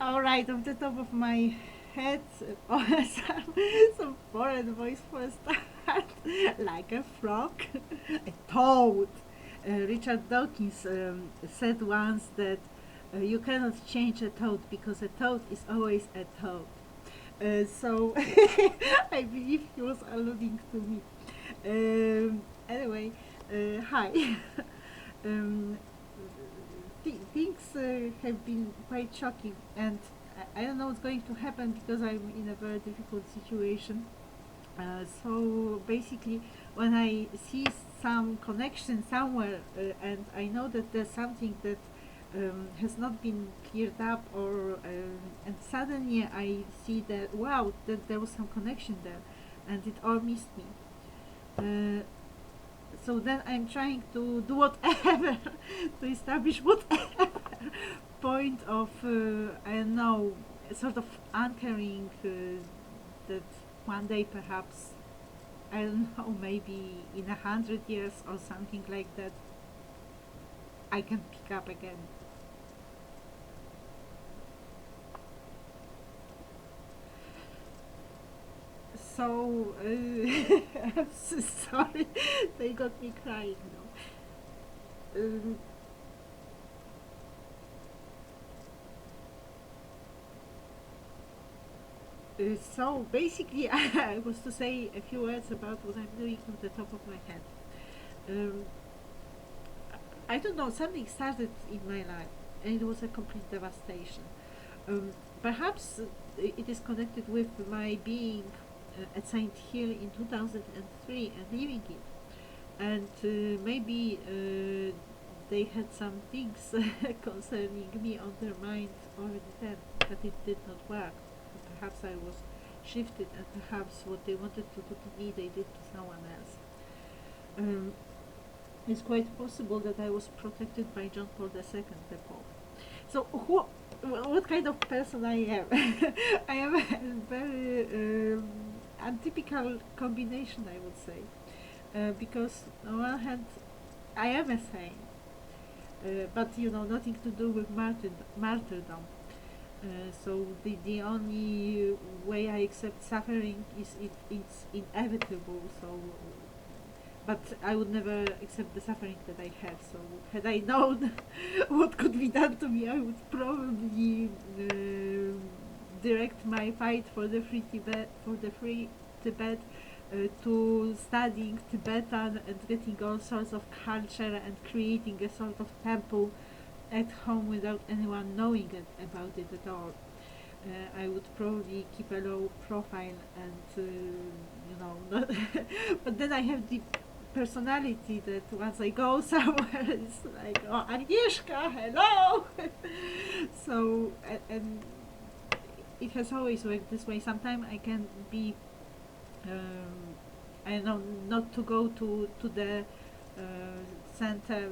All right, off the top of my head, some foreign voice for a start, like a frog, a toad. Richard Dawkins said once that you cannot change a toad because a toad is always a toad. So I believe he was alluding to me. Anyway, hi. um, Things have been quite shocking, and I don't know what's going to happen because I'm in a very difficult situation. So basically, when I see some connection somewhere, and I know that there's something that has not been cleared up, or and suddenly I see that wow, that there was some connection there, and it all missed me. Uh, so then I'm trying to do whatever to establish whatever point of I don't know, sort of anchoring that one day perhaps, I don't know, maybe in 100 years or something like that, I can pick up again. So I'm so sorry, they got me crying now. So basically, I was to say a few words about what I'm doing on the top of my head. Um, I don't know, something started in my life, and it was a complete devastation. Perhaps it is connected with my being at Saint Hill in 2003 and leaving it. And maybe they had some things concerning me on their mind already then, but it did not work. Perhaps I was shifted, and perhaps what they wanted to do to me, they did to someone else. Um, it's quite possible that I was protected by John Paul II, the Pope. So, what kind of person I am? I am a very untypical combination, I would say, because on one hand, I am a saint, but nothing to do with martyrdom. So the only way I accept suffering is it's inevitable. So, but I would never accept the suffering that I had. So had I known what could be done to me, I would probably direct my fight for the free Tibet to studying Tibetan and getting all sorts of culture and creating a sort of temple at home without anyone knowing about it at all. I would probably keep a low profile and not but then I have the personality that once I go somewhere, it's like, oh, Agnieszka, hello. So and it has always worked this way. Sometimes I can be I don't know, not to go to the center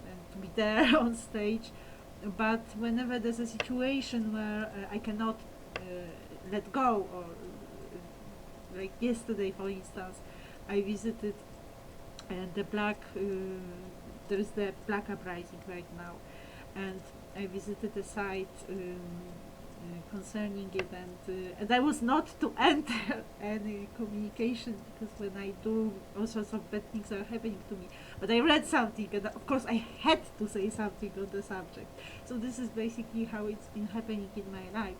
and to be there on stage, but whenever there's a situation where I cannot let go, or like yesterday, for instance, I visited the black. There is the black uprising right now, and I visited a site concerning it, and I was not to enter any communication, because when I do, all sorts of bad things are happening to me. But I read something, and of course I had to say something on the subject. So this is basically how it's been happening in my life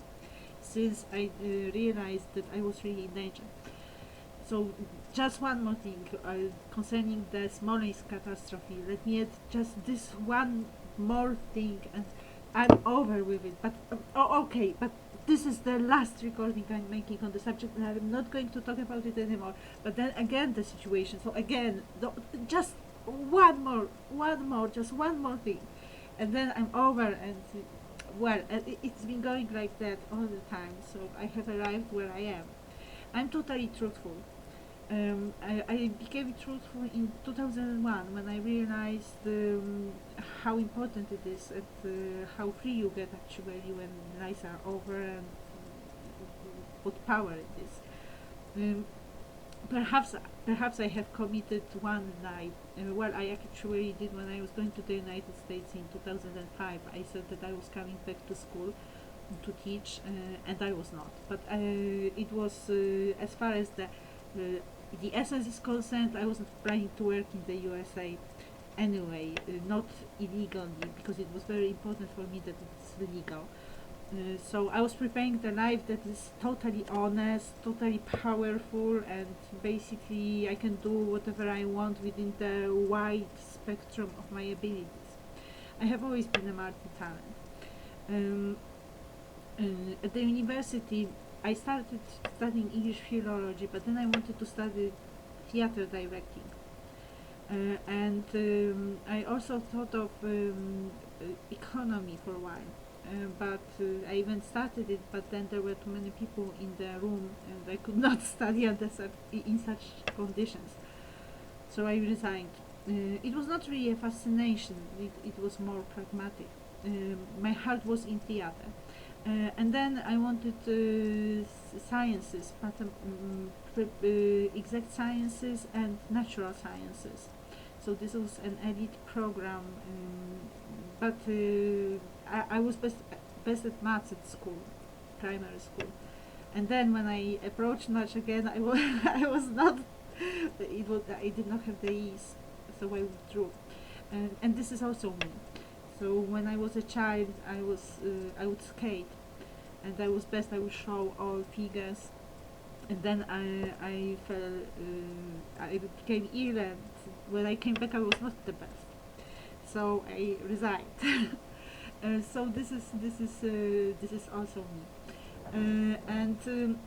since I realized that I was really in danger. So just one more thing concerning the Smolensk catastrophe. Let me add just this one more thing, and I'm over with it. But okay, but this is the last recording I'm making on the subject, and I'm not going to talk about it anymore. But then again, the situation. So again, just just one more thing, and then I'm over. And well, it's been going like that all the time. So I have arrived where I am. I'm totally truthful. I became truthful in 2001 when I realized how important it is, and how free you get actually when lies are over, and what power it is. Um, perhaps I have committed one lie. Well, I actually did when I was going to the United States in 2005. I said that I was coming back to school, to teach, and I was not. But it was, as far as the essence is concerned, I wasn't planning to work in the USA anyway, not illegally, because it was very important for me that it's legal. So I was preparing the life that is totally honest, totally powerful, and basically I can do whatever I want within the wide spectrum of my abilities. I have always been a multi-talent. Um, at the university, I started studying English philology, but then I wanted to study theater directing. And I also thought of economy for a while. But I even started it, but then there were too many people in the room, and I could not study in such conditions. So I resigned. It was not really a fascination, it was more pragmatic. My heart was in theater. And then I wanted sciences, exact sciences and natural sciences. So this was an elite program, but I was best at maths at school, primary school. And then when I approached maths again, I was not. I did not have the ease, so I withdrew. And this is also me. So when I was a child, I would skate, and I was best. I would show all figures, and then I fell. I became ill, and when I came back, I was not the best. So I resigned. So this is also me, and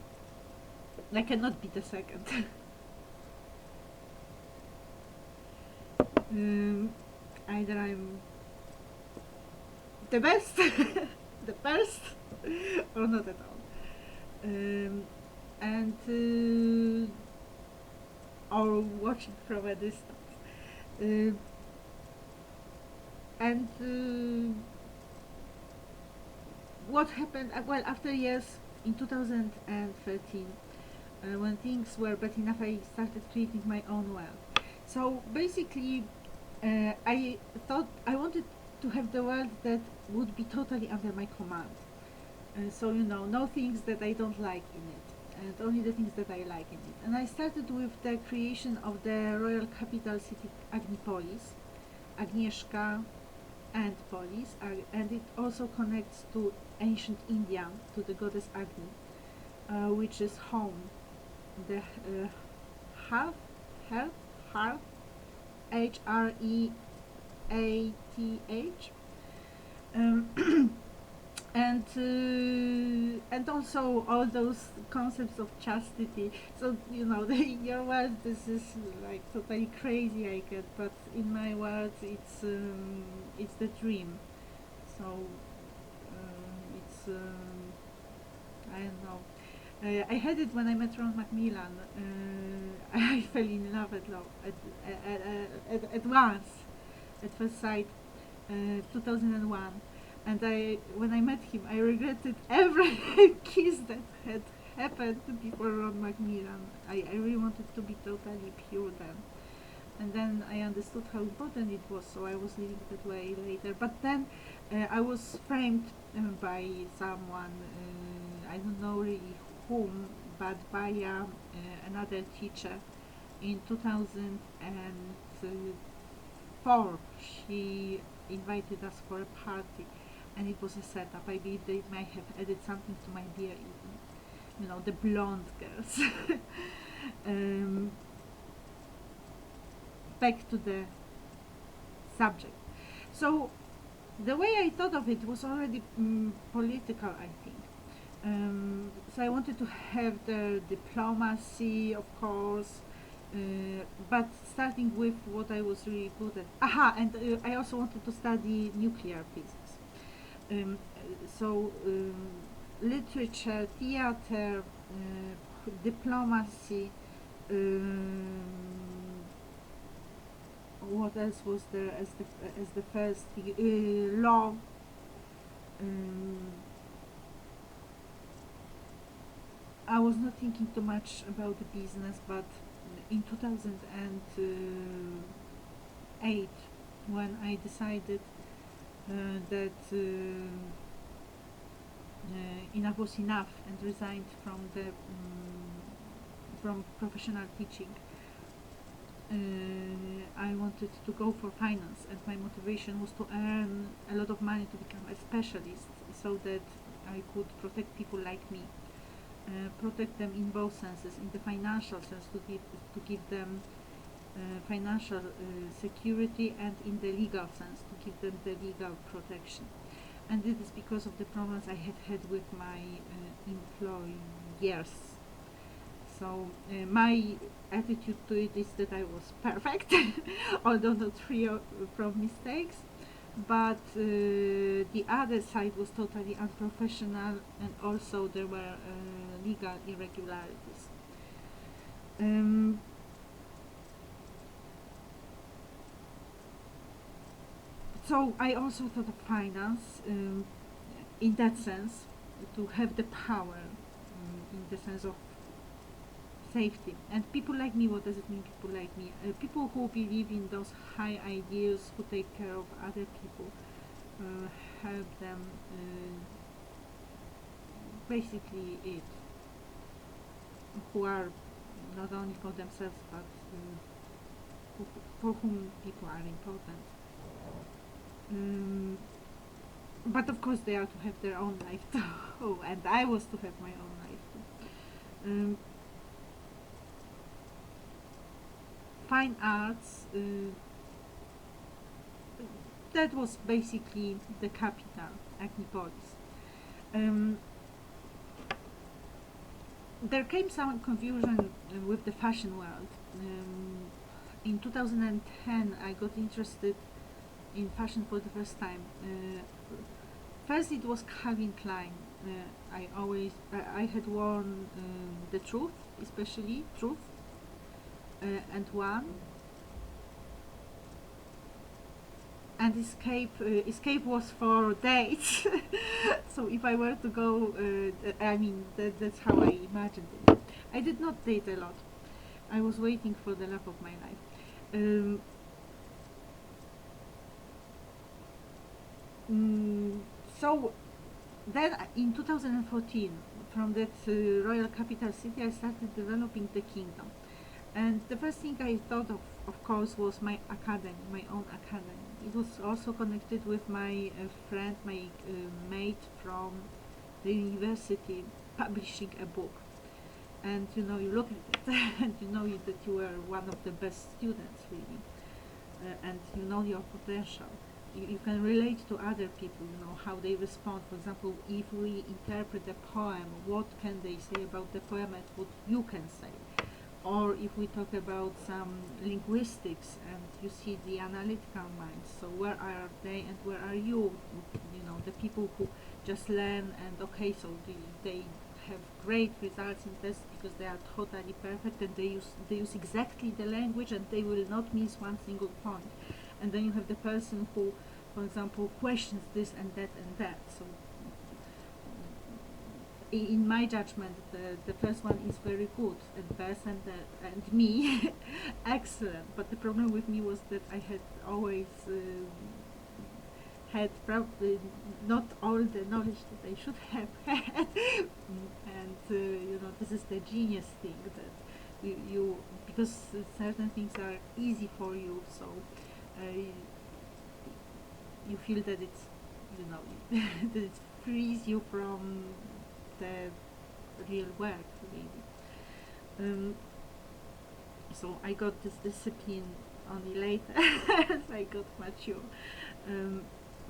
I cannot be the second. Either I'm the best, the first, or not at all. And or watching from a distance. And what happened? Well, after years, in 2013, when things were bad enough, I started creating my own world. So basically, I thought I wanted to have the world that would be totally under my command. So no things that I don't like in it, and only the things that I like in it. And I started with the creation of the royal capital city Agnipolis, Agnieszka, and Polis, and it also connects to ancient India, to the goddess Agni, which is home. The half, half, Hreath, um, and also all those concepts of chastity. So your world, this is like totally crazy, I get, but in my world, it's the dream. So it's I don't know. I had it when I met Ron Macmillan. I fell in love at once, at first sight, 2001. And when I met him, I regretted every kiss that had happened before Ron Macmillan. I really wanted to be totally pure then. And then I understood how important it was, so I was living that way later. But then I was framed by someone, I don't know really whom, but by another teacher in 2004. She invited us for a party, and it was a setup. I believe they might have added something to my beer even. The blonde girls. Back to the subject. So the way I thought of it was already political, I think. So I wanted to have the diplomacy, of course, but starting with what I was really good at. And I also wanted to study nuclear physics. So literature, theater, diplomacy. What else was there as the first thing? Law. I was not thinking too much about the business, but in 2008, when I decided that enough was enough and resigned from the from professional teaching. I wanted to go for finance, and my motivation was to earn a lot of money to become a specialist, so that I could protect people like me, protect them in both senses, in the financial sense, to give them financial security, and in the legal sense, to give them the legal protection. And this is because of the problems I had had with my employers. So my attitude to it is that I was perfect, although not free from mistakes. But the other side was totally unprofessional, and also there were legal irregularities. So I also thought of finance in that sense, to have the power in the sense of safety. And people like me, what does it mean, people like me? People who believe in those high ideals, who take care of other people, help them, basically it, who are not only for themselves, but for whom people are important. But of course they are to have their own life too, and I was to have my own life too. Fine arts, that was basically the capital, Agnipolis. There came some confusion with the fashion world. In 2010 I got interested in fashion for the first time. First it was Calvin Klein. I had worn the Truth, especially Truth, and One, and Escape was for dates. So if I were to go, that's how I imagined it. I did not date a lot. I was waiting for the love of my life. So then in 2014, from that royal capital city, I started developing the kingdom. And the first thing I thought of course, was my academy, my own academy. It was also connected with my friend, my mate from the university, publishing a book. And you look at it and that you were one of the best students, really, and your potential. You can relate to other people, how they respond. For example, if we interpret a poem, what can they say about the poem and what you can say? Or if we talk about some linguistics, and you see the analytical minds, so where are they and where are you? The people who just learn and okay, so they have great results in tests because they are totally perfect, and they use exactly the language, and they will not miss one single point. And then you have the person who, for example, questions this and that and that. So in my judgment, the first one is very good at best, and me excellent. But the problem with me was that I had always had probably not all the knowledge that I should have had. And this is the genius thing, that you because certain things are easy for you, so you feel that it's that it frees you from the real work, really. So I got this discipline only later as I got mature.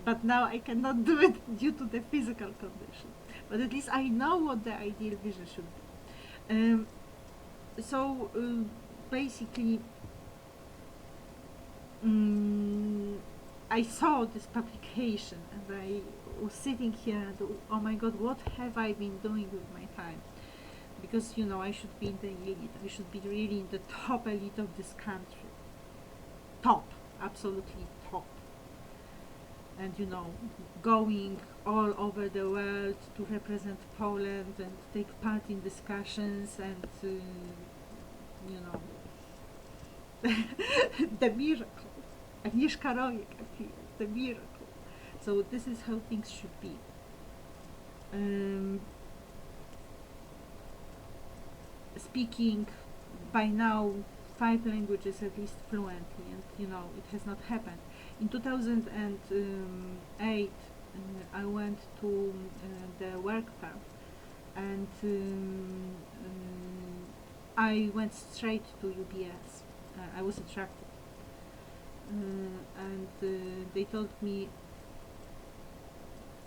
But now I cannot do it due to the physical condition. But at least I know what the ideal vision should be. So basically, I saw this publication, and I was sitting here and, oh my god, what have I been doing with my time? Because I should be in the elite. I should be really in the top elite of this country. Top, absolutely top. And going all over the world to represent Poland and take part in discussions, and the miracle. Agnieszka the miracle. So this is how things should be. speaking by now 5 languages at least fluently, and it has not happened. In 2008, I went to the work fair, and I went straight to UBS. I was attracted, and they told me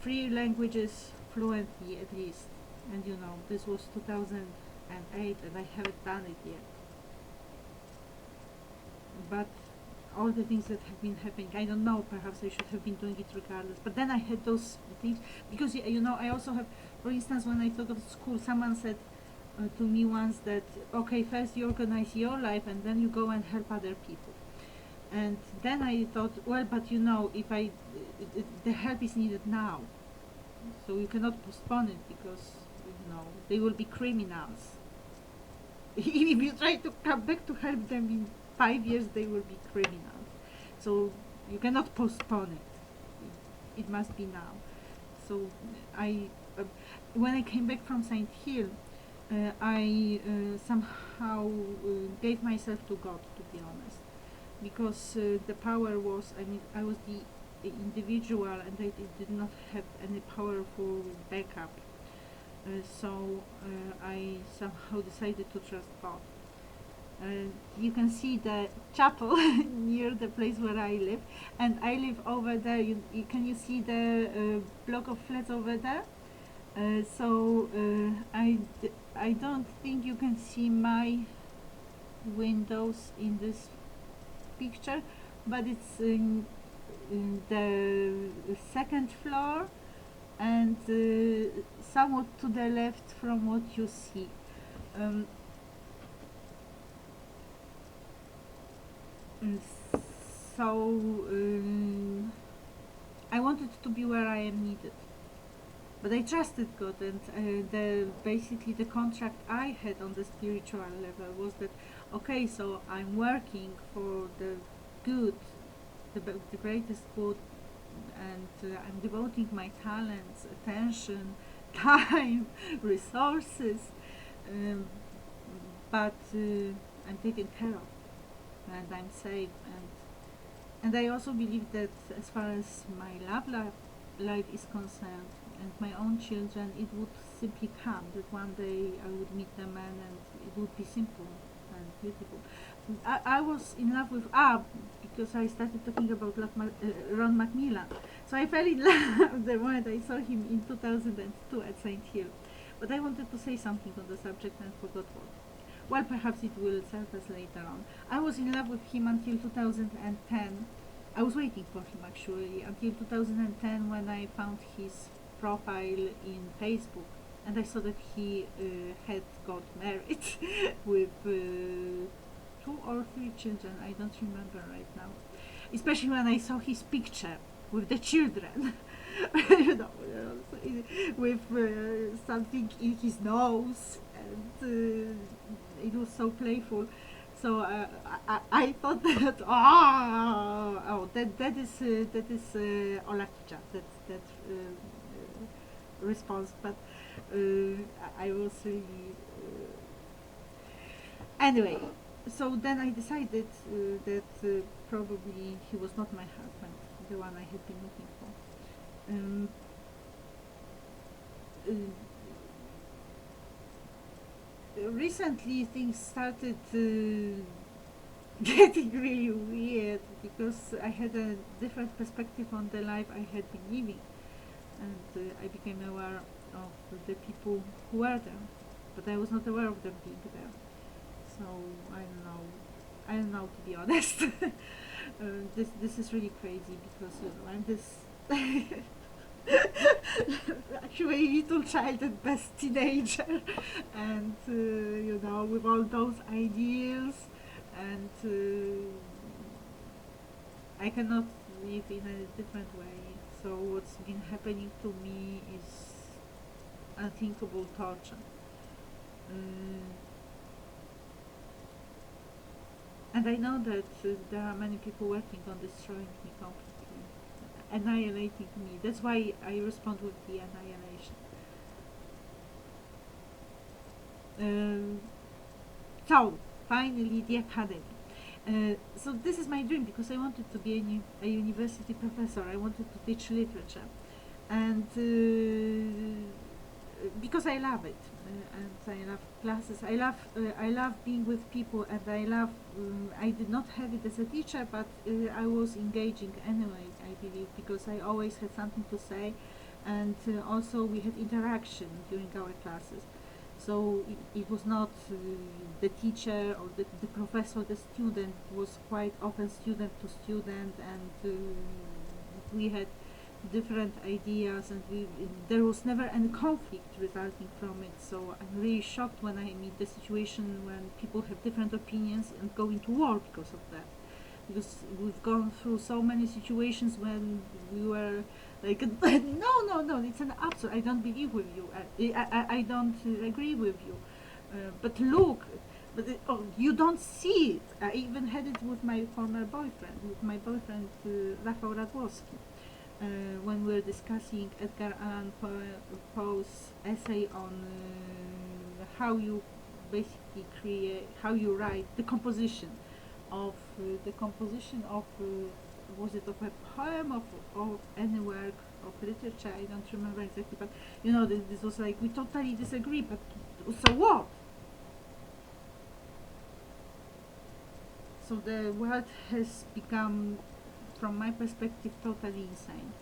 3 languages fluently at least, and this was 2008, and I haven't done it yet. But all the things that have been happening, I don't know, perhaps I should have been doing it regardless. But then I had those things, because I also have, for instance, when I talk of school, someone said to me once that, okay, first you organize your life and then you go and help other people. And then I thought, well, but if the help is needed now, so you cannot postpone it, because they will be criminals. If you try to come back to help them in 5 years, they will be criminals. So you cannot postpone it. It must be now. So when I came back from St. Hill, I somehow gave myself to God, to be honest, because the power was, I was the individual, and I did not have any powerful backup. So I somehow decided to trust God. You can see the chapel near the place where I live, and I live over there. Can you see the block of flats over there? I don't think you can see my windows in this picture, but it's in the second floor, and somewhat to the left from what you see. I wanted to be where I am needed, but I trusted God, and basically the contract I had on the spiritual level was that, okay, so I'm working for the good, the greatest good, and I'm devoting my talents, attention, time, resources, but I'm taken care of, and I'm safe, and I also believe that as far as my love life is concerned, and my own children, it would simply come that one day I would meet the man, and it would be simple and beautiful. I was in love with because I started talking about Ron Macmillan. So I fell in love the moment I saw him in 2002 at St. Hill. But I wanted to say something on the subject and forgot what. Well, perhaps it will surface later on. I was in love with him until 2010. I was waiting for him actually until 2010, when I found his profile in Facebook, and I saw that he had got married with 2 or 3 children. I don't remember right now. Especially when I saw his picture with the children, with something in his nose, and it was so playful. So I thought that that is Olakicha, that response, but I was really anyway. So then I decided that probably he was not my husband, the one I had been looking for. Recently things started getting really weird, because I had a different perspective on the life I had been living, and I became aware of the people who were there, but I was not aware of them being there. So I don't know, to be honest. This is really crazy, because I'm this actually little child at best, teenager, and with all those ideals, and I cannot live in a different way. So what's been happening to me is unthinkable torture. And I know that there are many people working on destroying me completely, annihilating me. That's why I respond with the annihilation. So finally the academy. So this is my dream, because I wanted to be a university professor. I wanted to teach literature, and because I love it, and I love classes. I love being with people, and I love. I did not have it as a teacher, but I was engaging anyway. I believe, because I always had something to say, and also we had interaction during our classes. So it was not the teacher or the professor, the student. It was quite often student to student, and we had different ideas, and there was never any conflict resulting from it. So I'm really shocked when I meet the situation when people have different opinions and go into war because of that, because we've gone through so many situations when we were like no, it's an absurd, I don't believe with you, I don't agree with you, but look, oh, you don't see it. I even had it with my former boyfriend, Rafał Radłowski, when we were discussing Edgar Allan Poe's essay on how you basically create, how you write the composition of was it of a poem, of any work of literature, I don't remember exactly, but you know, this was like, we totally disagree, but so what? So the world has become, from my perspective, totally insane.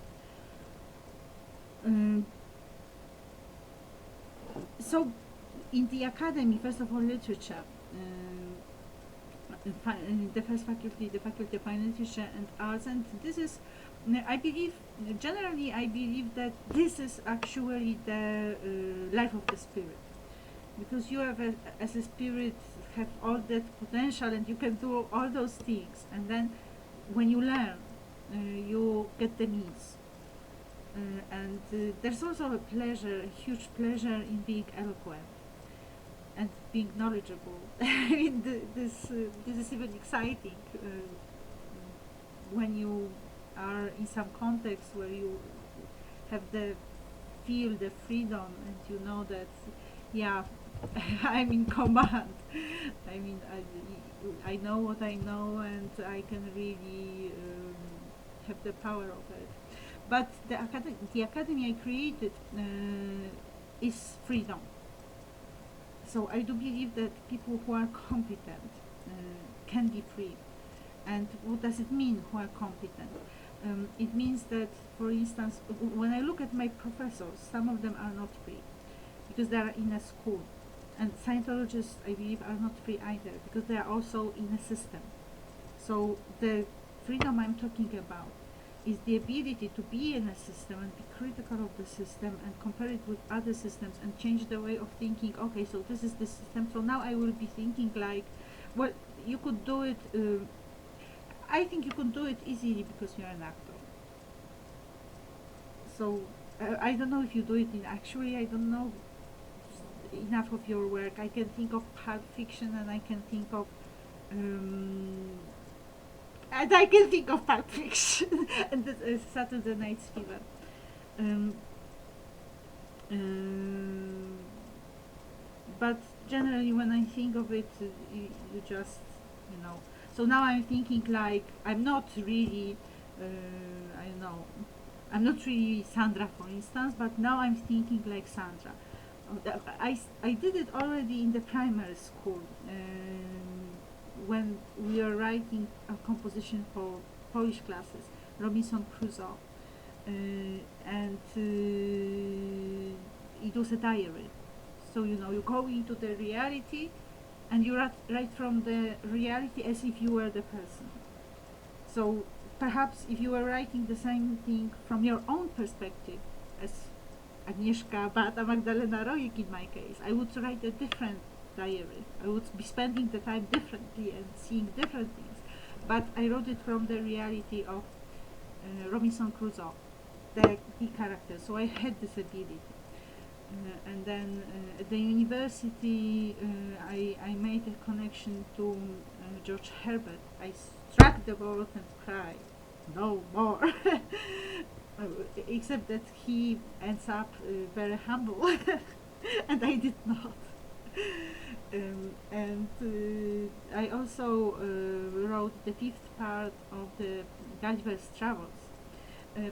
So in the academy, first of all, literature, the first faculty, the Faculty of Fine Literature and Arts, and this is, I believe, generally I believe that this is actually the life of the spirit, because you have as a spirit have all that potential, and you can do all those things, and then when you learn, you get the means, and there's also a pleasure, a huge pleasure in being eloquent and being knowledgeable. I mean, this is even exciting when you are in some context where you have feel the freedom, and you know that, yeah, I'm in command. I mean, I know what I know, and I can really have the power of it. But the academy I created is freedom. So I do believe that people who are competent can be free. And what does it mean, who are competent? It means that, for instance, when I look at my professors, some of them are not free because they are in a school. And Scientologists, I believe, are not free either, because they are also in a system. So the freedom I'm talking about is the ability to be in a system and be critical of the system and compare it with other systems and change the way of thinking. Okay, so this is the system, so now I will be thinking like, well, you could do it, I think you can do it easily because you're an actor. So I don't know if you do it in, actually I don't know enough of your work. I can think of Pulp Fiction, and I can think of Pulp Fiction and Saturday Night Fever. But generally, when I think of it, you just, you know. So now I'm thinking like, I'm not really, I don't know, I'm not really Sandra, for instance, but now I'm thinking like Sandra. I did it already in the primary school when we were writing a composition for Polish classes, Robinson Crusoe, and it was a diary. So you know, you go into the reality, and you write from the reality as if you were the person. So perhaps if you were writing the same thing from your own perspective, as Agnieszka, Beata, Magdalena Rojek in my case, I would write a different diary. I would be spending the time differently and seeing different things. But I wrote it from the reality of Robinson Crusoe, the key character. So I had this ability. And then at the university, I made a connection to George Herbert. I struck the board and cried, no more. Except that he ends up very humble, and I did not. And I also wrote the fifth part of the Gulliver's Travels.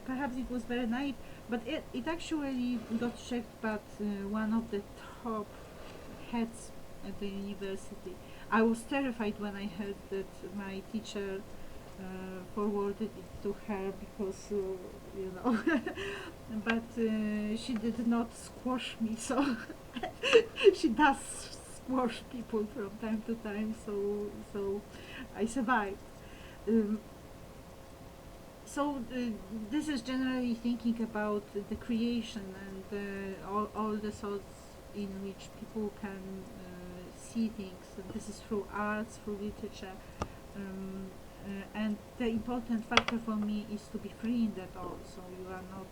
Perhaps it was very naive, but it actually got checked by one of the top heads at the university. I was terrified when I heard that my teacher forwarded it to her because, you know, but she did not squash me, so she does squash people from time to time, so I survived. Um, so this is generally thinking about the creation and all the sorts in which people can see things. This is through arts, through literature, um, and the important factor for me is to be free in that all. So you are not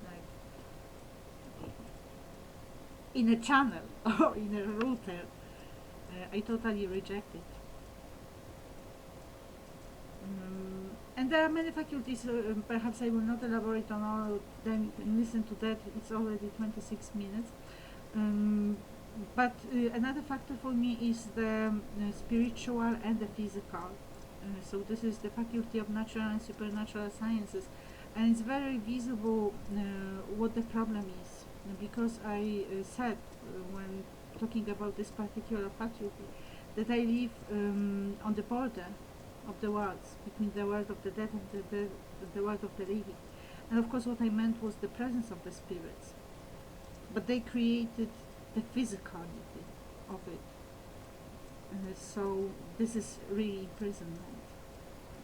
like in a channel or in a router. I totally reject it. And there are many faculties, perhaps I will not elaborate on all of them, listen to that, it's already 26 minutes. But another factor for me is the spiritual and the physical. So this is the Faculty of Natural and Supernatural Sciences, and it's very visible what the problem is, because I said when talking about this particular faculty that I live on the border of the worlds, between the world of the dead and the world of the living. And of course what I meant was the presence of the spirits, but they created the physicality of it. So this is really imprisonment,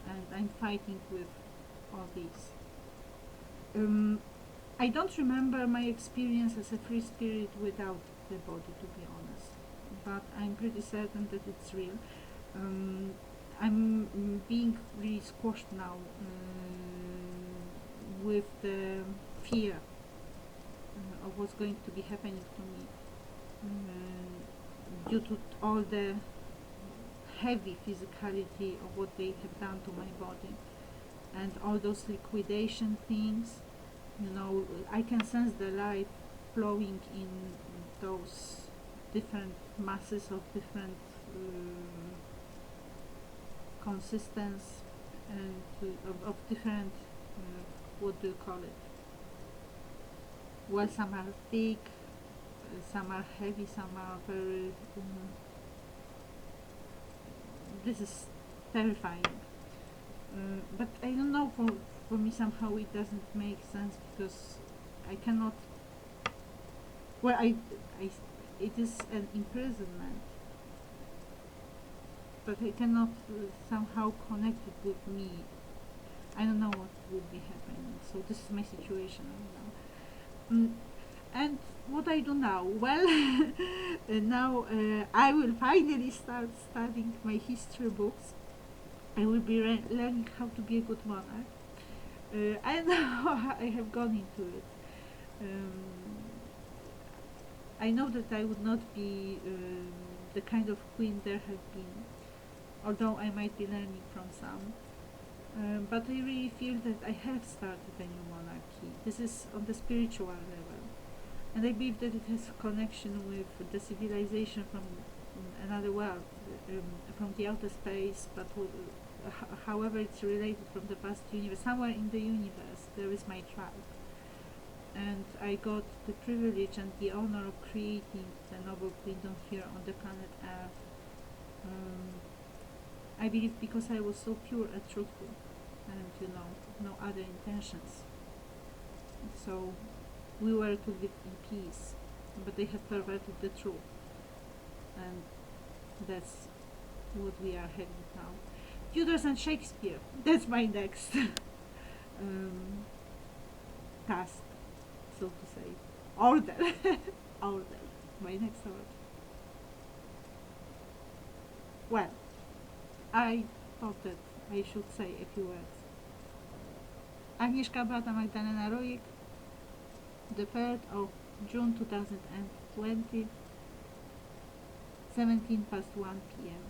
and I'm fighting with all these. I don't remember my experience as a free spirit without the body, to be honest, but I'm pretty certain that it's real. I'm being really squashed now with the fear of what's going to be happening to me due to all the heavy physicality of what they have done to my body and all those liquidation things. You know, I can sense the life flowing in those different masses of different consistence and of different what do you call it? Well, some are thick, some are heavy, some are very this is terrifying, but I don't know, for me somehow it doesn't make sense, because I cannot, well, it is an imprisonment, but I cannot somehow connect it with me. I don't know what will be happening, so this is my situation right now. And what I do now? Well, now I will finally start studying my history books. I will be learning how to be a good monarch. I don't know how I have gone into it. I know that I would not be the kind of queen there have been, although I might be learning from some. But I really feel that I have started a new monarchy. This is on the spiritual level, and I believe that it has a connection with the civilization from another world, from the outer space, but however it's related from the vast universe. Somewhere in the universe there is my tribe, and I got the privilege and the honor of creating the noble kingdom here on the planet Earth. I believe because I was so pure and truthful, and no other intentions. So we were to live in peace, but they have perverted the truth, and that's what we are having now. Tudors and Shakespeare, that's my next task, so to say. Order. Order. My next order. Well, I thought that I should say a few words. Agnieszka Beata Magdalena Rojek, the 3rd of June 2020, 17 past 1 p.m.